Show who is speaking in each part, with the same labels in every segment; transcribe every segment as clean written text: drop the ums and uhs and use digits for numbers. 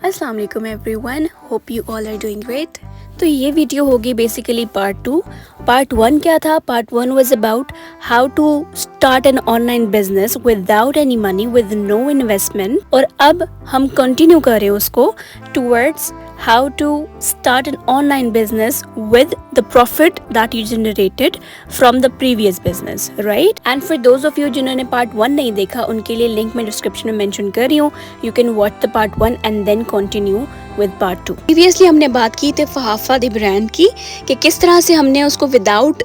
Speaker 1: अस्सलाम वालेकुम everyone, hope you all are doing great. तो ये वीडियो होगी बेसिकली पार्ट 2। पार्ट 1 क्या था? Part 1 was about how to start an online business without any money, with no investment. और अब हम कंटिन्यू कर रहे हैं उसको towards how to start an online business with the profit that you generated from the previous business, right? And for those of you जिन्होंने part 1 नहीं देखा, उनके लिए लिंक मैं डिस्क्रिप्शन में मेंशन कर रही हूँ। You can watch the part 1 and then continue with part 2। Previously हमने बात की थी फहाफा द ब्रांड की कि किस तरह से हमने उसको विदाउट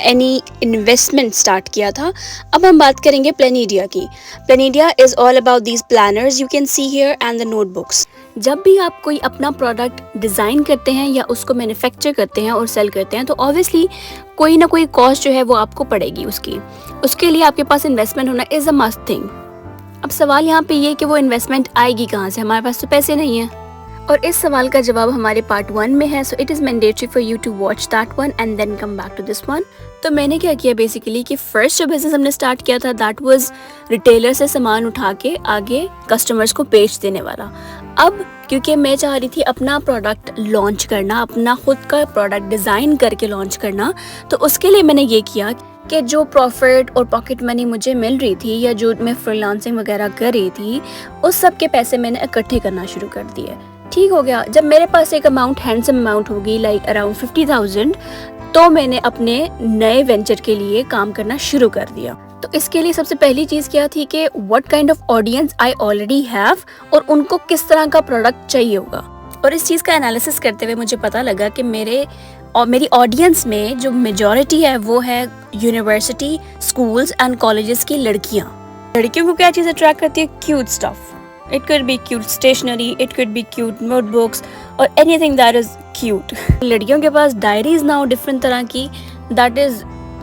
Speaker 1: एनी इन्वेस्टमेंट स्टार्ट किया था। अब हम बात करेंगे प्लानिडिया की। Planidia is all about these planners you can see here and the notebooks. जब भी आप कोई अपना प्रोडक्ट डिज़ाइन करते हैं या उसको मैन्युफैक्चर करते हैं और सेल करते हैं तो ऑब्वियसली कोई ना कोई कॉस्ट जो है वो आपको पड़ेगी उसके लिए आपके पास इन्वेस्टमेंट होना इज़ अ मस्ट थिंग। अब सवाल यहाँ पे ये कि वो इन्वेस्टमेंट आएगी कहाँ से? हमारे पास तो पैसे नहीं हैं। और इस सवाल का जवाब हमारे पार्ट 1 में है। So it is mandatory for you to watch that one and then come back to this one. तो मैंने क्या किया बेसिकली कि फर्स्ट जो बिज़नेस हमने स्टार्ट किया था दैट वाज रिटेलर से सामान उठा के आगे कस्टमर्स को बेच देने वाला। अब क्योंकि मैं चाह रही थी अपना प्रोडक्ट लॉन्च करना, अपना खुद का प्रोडक्ट डिज़ाइन करके लॉन्च करना, तो उसके लिए मैंने ये किया कि जो प्रॉफिट और पॉकेट मनी मुझे मिल रही थी या जो मैं फ्रीलांसिंग वगैरह कर रही थी उस सब के पैसे मैंने इकट्ठे करना शुरू कर दिए। ठीक हो गया। जब मेरे पास एक अमाउंट हैंडसम अमाउंट होगी लाइक अराउंड 50,000, तो मैंने अपने नए वेंचर के लिए काम करना शुरू कर दिया। तो इसके लिए सबसे पहली चीज़ क्या थी कि what kind of audience I already have और उनको किस तरह का प्रोडक्ट चाहिए होगा। और इस चीज़ का एनालिसिस करते हुए मुझे पता लगा कि मेरी ऑडियंस में जो मेजॉरिटी है वो है यूनिवर्सिटी, स्कूल्स एंड कॉलेजेस की लड़कियाँ। लड़कियों को क्या चीज़ अट्रैक्ट करती है? Cute stuff. It could be cute stationery, it could be cute notebooks or anything that is cute। लड़कियों के पास डायरीज ना हो डिफरेंट तरह की, that is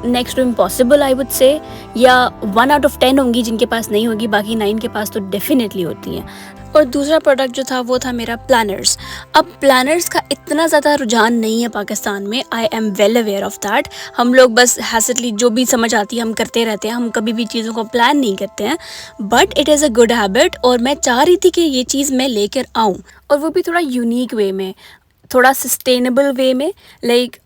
Speaker 1: next to impossible I would say। या 1 out of 10 होंगी जिनके पास नहीं होगी, बाकी 9 के पास तो डेफिनेटली होती हैं। और दूसरा प्रोडक्ट जो था वो था मेरा प्लानर्स। अब प्लानर्स का इतना ज़्यादा रुझान नहीं है पाकिस्तान में, I am well aware of that. हम लोग बस हैसिडली जो भी समझ आती है हम करते रहते हैं, हम कभी भी चीज़ों को प्लान नहीं करते हैं, but it is a good habit. और मैं चाह रही थी कि ये चीज़ मैं लेकर आऊँ और वो भी थोड़ा यूनिक वे में, थोड़ा सस्टेनेबल वे में। लाइक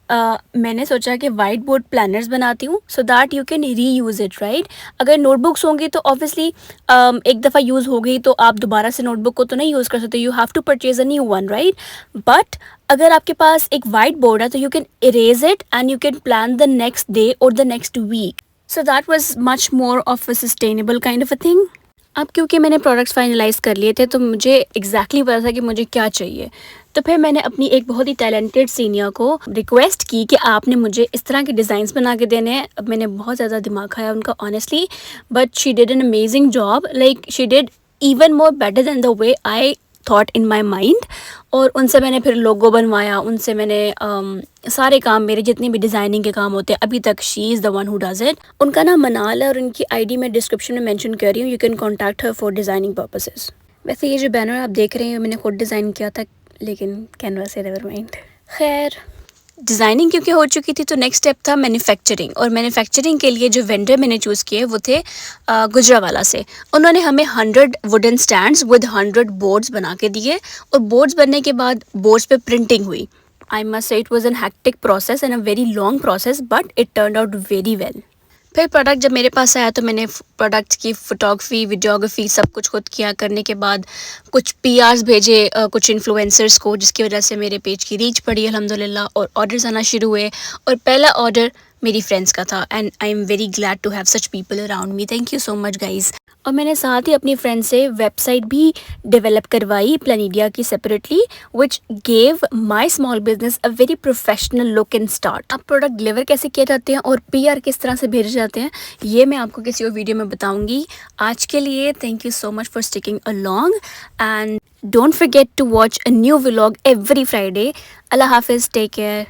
Speaker 1: मैंने सोचा कि वाइट बोर्ड प्लानर्स बनाती हूँ सो दैट यू कैन री यूज़ इट, राइट। अगर नोटबुक्स होंगी तो ऑब्वियसली एक दफ़ा यूज़ हो गई तो आप दोबारा से नोटबुक को तो नहीं यूज़ कर सकते, you have to purchase a new one, right. But अगर आपके पास एक वाइट बोर्ड है तो you can erase it and you can plan the next day और the next week. So that was much more of a sustainable kind of a thing. अब क्योंकि मैंने प्रोडक्ट्स फाइनलाइज कर लिए थे तो मुझे एग्जैक्टली पता था कि मुझे क्या चाहिए। तो फिर मैंने अपनी एक बहुत ही टैलेंटेड सीनियर को रिक्वेस्ट की कि आपने मुझे इस तरह के डिज़ाइंस बना के देने हैं। अब मैंने बहुत ज़्यादा दिमाग खाया उनका honestly, but she did an amazing job. Like she did even more better than the way I thought in my mind. और उनसे मैंने फिर लोगो बनवाया, उनसे मैंने सारे काम, मेरे जितने भी डिज़ाइनिंग के काम होते हैं अभी तक, she is the one who does it. उनका नाम मनाल है और उनकी आईडी मैं डिस्क्रिप्शन में मेंशन कर रही हूँ, you can contact her for designing purposes. वैसे ये जो बैनर आप देख रहे हैं मैंने खुद डिज़ाइन किया था, लेकिन कैनवा से नेवर माइंड। खैर, डिज़ाइनिंग क्योंकि हो चुकी थी तो नेक्स्ट स्टेप था मैन्युफैक्चरिंग। और मैन्युफैक्चरिंग के लिए जो वेंडर मैंने चूज़ किए वो थे गुजरावाला से। उन्होंने हमें 100 वुडन स्टैंड्स विद 100 बोर्ड्स बना के दिए और बोर्ड्स बनने के बाद बोर्ड्स पे प्रिंटिंग हुई। I must say it was an hectic process and a very long process, but it turned out very well. फिर प्रोडक्ट जब मेरे पास आया तो मैंने प्रोडक्ट की फ़ोटोग्राफी, वीडियोग्राफी सब कुछ खुद किया। करने के बाद कुछ पीआर्स भेजे कुछ इन्फ्लुएंसर्स को, जिसकी वजह से मेरे पेज की रीच बढ़ी अल्हम्दुलिल्लाह और ऑर्डर्स आना शुरू हुए। और पहला ऑर्डर मेरी फ्रेंड्स का था and I am very glad to have such people around me. Thank you so much guys. और मैंने साथ ही अपनी फ्रेंड से वेबसाइट भी डेवलप करवाई प्लानिडिया की separately, which gave my small business a very professional look and start. अब product deliver कैसे किए जाते हैं और पीआर किस तरह से भेजे जाते हैं ये मैं आपको किसी और वीडियो में बताऊंगी। आज के लिए thank you so much for sticking along and don't forget to watch a new vlog every Friday. अल्लाह हाफिज़, टेक केयर।